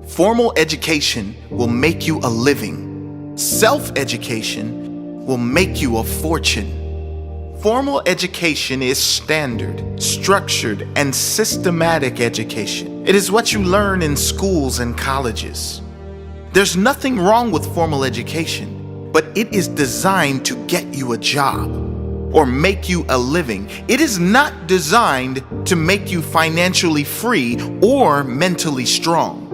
Formal education will make you a living. Self-education will make you a fortune. Formal education is standard, structured, and systematic education. It is what you learn in schools and colleges. There's nothing wrong with formal education, but it is designed to get you a job or make you a living. It is not designed to make you financially free or mentally strong.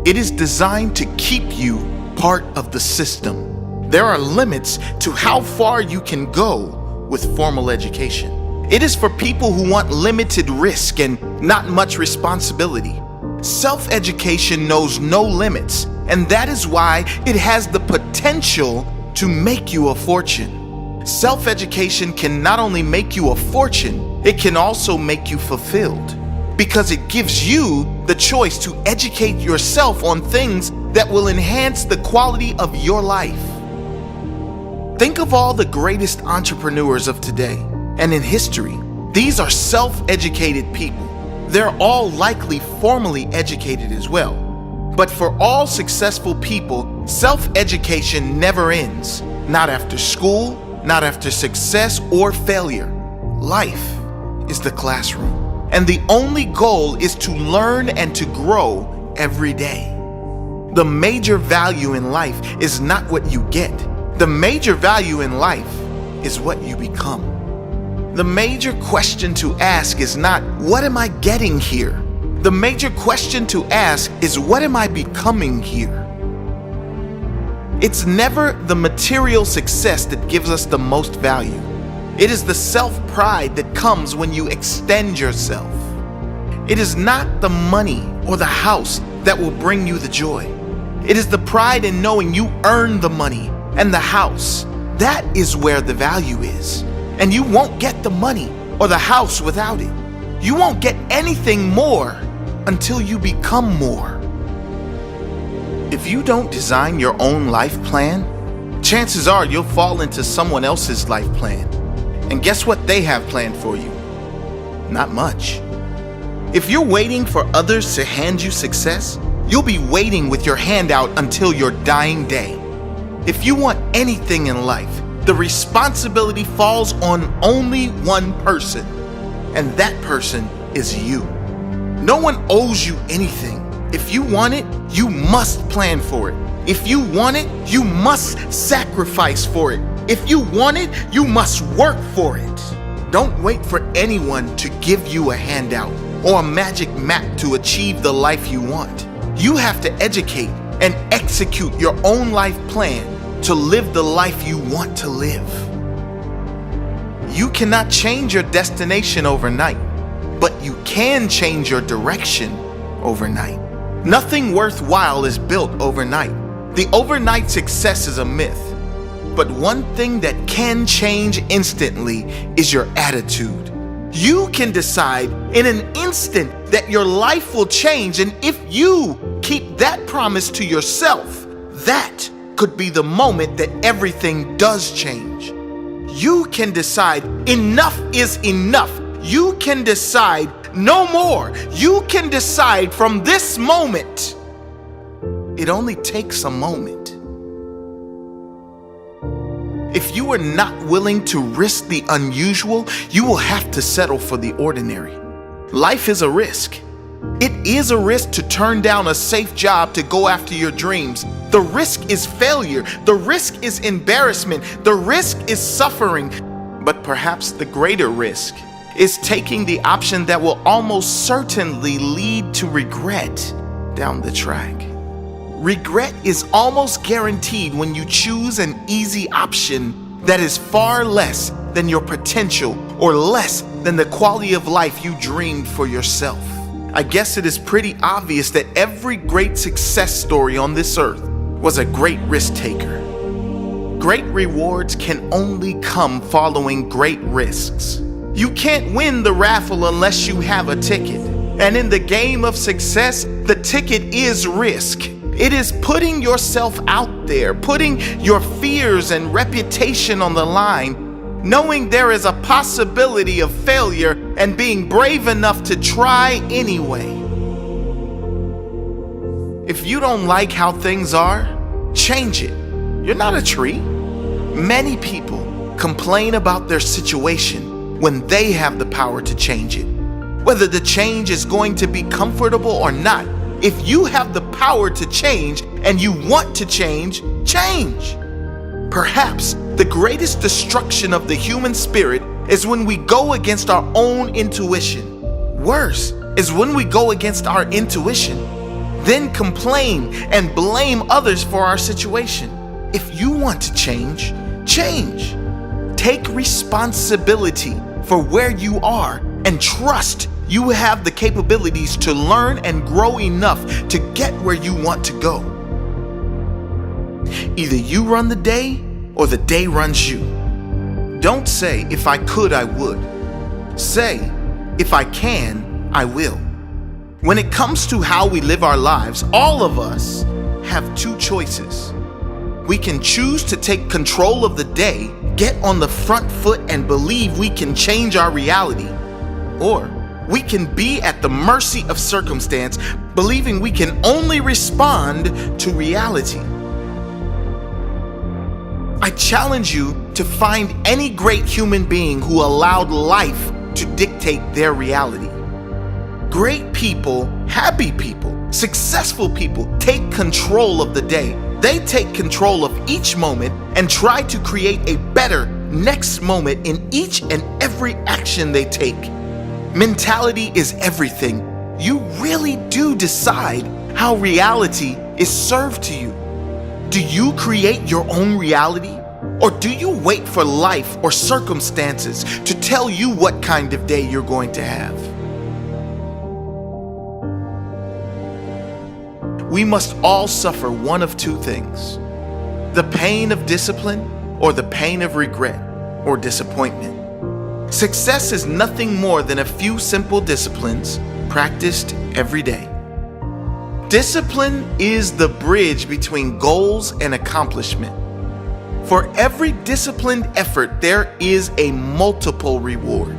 It is designed to keep you part of the system. There are limits to how far you can go with formal education. It is for people who want limited risk and not much responsibility. Self-education knows no limits, and that is why it has the potential to make you a fortune. Self-education can not only make you a fortune, it can also make you fulfilled, because it gives you the choice to educate yourself on things that will enhance the quality of your life. Think of all the greatest entrepreneurs of today and in history. These are self-educated people. They're all likely formally educated as well. But for all successful people, self-education never ends. Not after school, not after success or failure. Life is the classroom, and the only goal is to learn and to grow every day. The major value in life is not what you get. The major value in life is what you become. The major question to ask is not, what am I getting here? The major question to ask is, what am I becoming here? It's never the material success that gives us the most value. It is the self-pride that comes when you extend yourself. It is not the money or the house that will bring you the joy. It is the pride in knowing you earned the money and the house. That is where the value is. And you won't get the money or the house without it. You won't get anything more until you become more. If you don't design your own life plan, chances are you'll fall into someone else's life plan. And guess what they have planned for you? Not much. If you're waiting for others to hand you success, you'll be waiting with your hand out until your dying day. If you want anything in life, the responsibility falls on only one person, and that person is you. No one owes you anything. If you want it, you must plan for it. If you want it, you must sacrifice for it. If you want it, you must work for it. Don't wait for anyone to give you a handout or a magic map to achieve the life you want. You have to educate and execute your own life plan to live the life you want to live. You cannot change your destination overnight, but you can change your direction overnight. Nothing worthwhile is built overnight. The overnight success is a myth. But one thing that can change instantly is your attitude. You can decide in an instant that your life will change, and if you keep that promise to yourself, that could be the moment that everything does change. You can decide enough is enough. You can decide no more. You can decide from this moment. It only takes a moment. If you are not willing to risk the unusual, you will have to settle for the ordinary. Life is a risk. It is a risk to turn down a safe job to go after your dreams. The risk is failure. The risk is embarrassment. The risk is suffering. But perhaps the greater risk is taking the option that will almost certainly lead to regret down the track. Regret is almost guaranteed when you choose an easy option that is far less than your potential or less than the quality of life you dreamed for yourself. I guess it is pretty obvious that every great success story on this earth was a great risk taker. Great rewards can only come following great risks. You can't win the raffle unless you have a ticket. And in the game of success, the ticket is risk. It is putting yourself out there, putting your fears and reputation on the line, knowing there is a possibility of failure and being brave enough to try anyway. If you don't like how things are, change it. You're not a tree. Many people complain about their situation when they have the power to change it. Whether the change is going to be comfortable or not, if you have the power to change and you want to change, change. Perhaps the greatest destruction of the human spirit is when we go against our own intuition. Worse is when we go against our intuition, then complain and blame others for our situation. If you want to change, change. Take responsibility for where you are and trust you have the capabilities to learn and grow enough to get where you want to go. Either you run the day or the day runs you. Don't say, if I could, I would. Say, if I can, I will. When it comes to how we live our lives, all of us have two choices. We can choose to take control of the day, get on the front foot, and believe we can change our reality. Or we can be at the mercy of circumstance, believing we can only respond to reality. I challenge you to find any great human being who allowed life to dictate their reality. Great people, happy people, successful people take control of the day. They take control of each moment and try to create a better next moment in each and every action they take. Mentality is everything. You really do decide how reality is served to you. Do you create your own reality? Or do you wait for life or circumstances to tell you what kind of day you're going to have? We must all suffer one of two things: the pain of discipline or the pain of regret or disappointment. Success is nothing more than a few simple disciplines practiced every day. Discipline is the bridge between goals and accomplishment. For every disciplined effort, there is a multiple reward.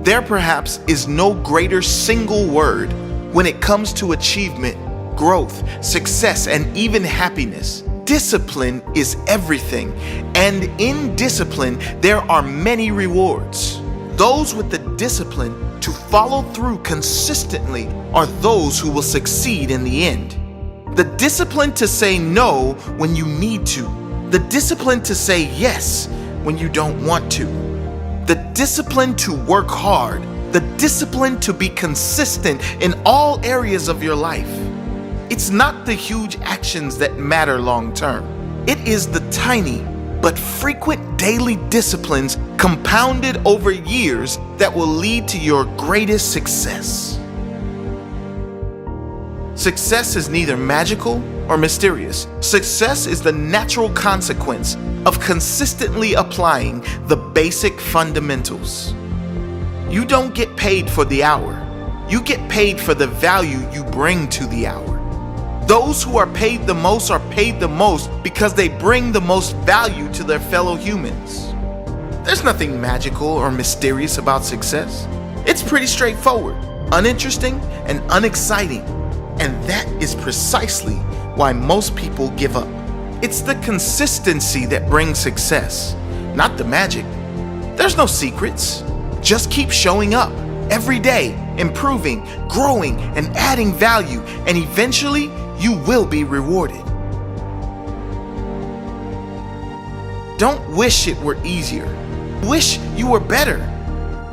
There perhaps is no greater single word when it comes to achievement, growth, success, and even happiness. Discipline is everything, and in discipline, there are many rewards. Those with the discipline to follow through consistently are those who will succeed in the end. The discipline to say no when you need to. The discipline to say yes when you don't want to. The discipline to work hard. The discipline to be consistent in all areas of your life. It's not the huge actions that matter long term. It is the tiny but frequent daily disciplines compounded over years that will lead to your greatest success. Success is neither magical or mysterious. Success is the natural consequence of consistently applying the basic fundamentals. You don't get paid for the hour. You get paid for the value you bring to the hour. Those who are paid the most are paid the most because they bring the most value to their fellow humans. There's nothing magical or mysterious about success. It's pretty straightforward, uninteresting, and unexciting. And that is precisely why most people give up. It's the consistency that brings success, not the magic. There's no secrets. Just keep showing up every day, improving, growing, and adding value, and eventually you will be rewarded. Don't wish it were easier. Wish you were better.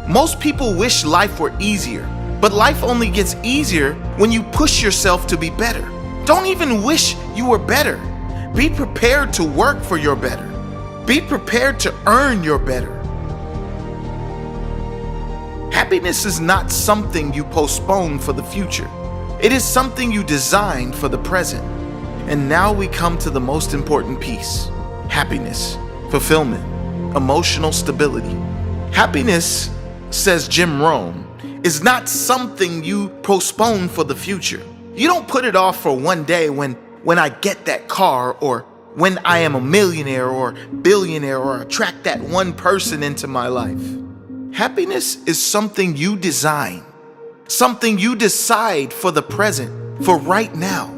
Most people wish life were easier, but life only gets easier when you push yourself to be better. Don't even wish you were better. Be prepared to work for your better. Be prepared to earn your better. Happiness is not something you postpone for the future. It is something you design for the present. And now we come to the most important piece: happiness, fulfillment, emotional stability. Happiness, says Jim Rohn, is not something you postpone for the future. You don't put it off for one day when I get that car, or when I am a millionaire or billionaire, or attract that one person into my life. Happiness is something you design, something you decide for the present. for right now.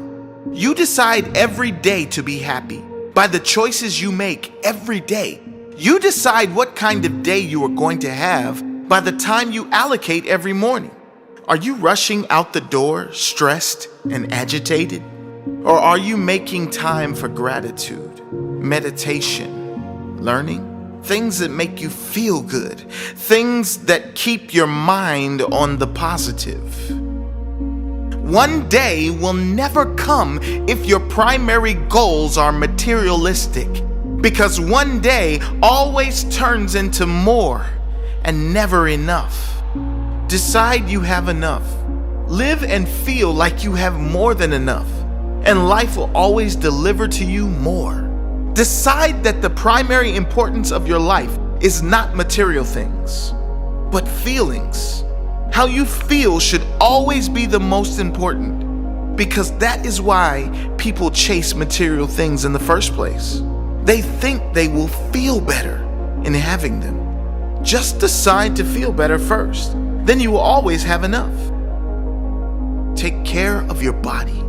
You decide every day to be happy by the choices you make every day. You decide what kind of day you are going to have by the time you allocate every morning. Are you rushing out the door stressed and agitated? Or are you making time for gratitude, meditation, learning? Things that make you feel good, things that keep your mind on the positive. One day will never come if your primary goals are materialistic, because one day always turns into more and never enough. Decide you have enough. Live and feel like you have more than enough, and life will always deliver to you more. Decide that the primary importance of your life is not material things, but feelings. How you feel should always be the most important, because that is why people chase material things in the first place. They think they will feel better in having them. Just decide to feel better first, then you will always have enough. Take care of your body.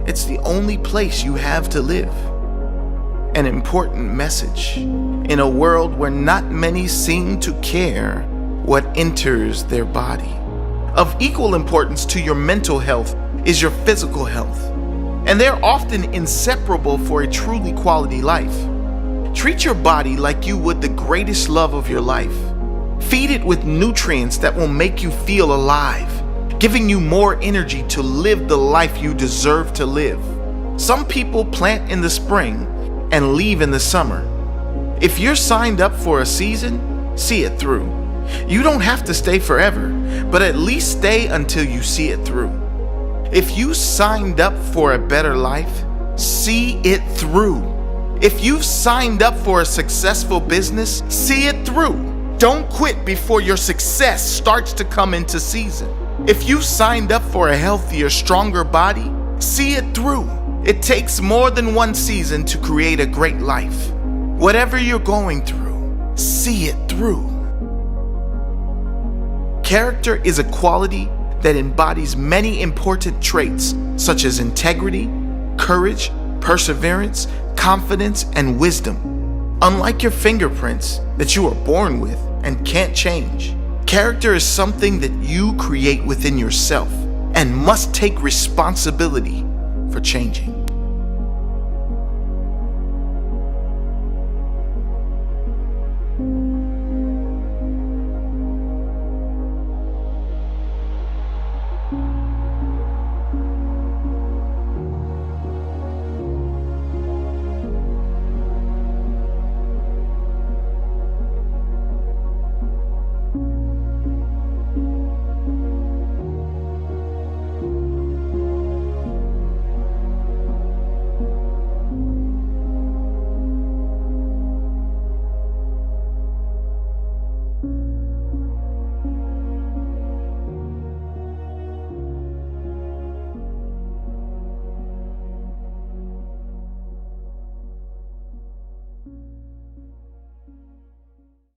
It's the only place you have to live. An important message in a world where not many seem to care what enters their body. Of equal importance to your mental health is your physical health, and they're often inseparable for a truly quality life. Treat your body like you would the greatest love of your life. Feed it with nutrients that will make you feel alive, giving you more energy to live the life you deserve to live. Some people plant in the spring and leave in the summer. If you're signed up for a season, see it through. You don't have to stay forever, but at least stay until you see it through. If you signed up for a better life, see it through. If you've signed up for a successful business, see it through. Don't quit before your success starts to come into season. If you signed up for a healthier, stronger body, see it through. It takes more than one season to create a great life. Whatever you're going through, see it through. Character is a quality that embodies many important traits such as integrity, courage, perseverance, confidence, and wisdom. Unlike your fingerprints that you are born with and can't change, character is something that you create within yourself and must take responsibility for changing.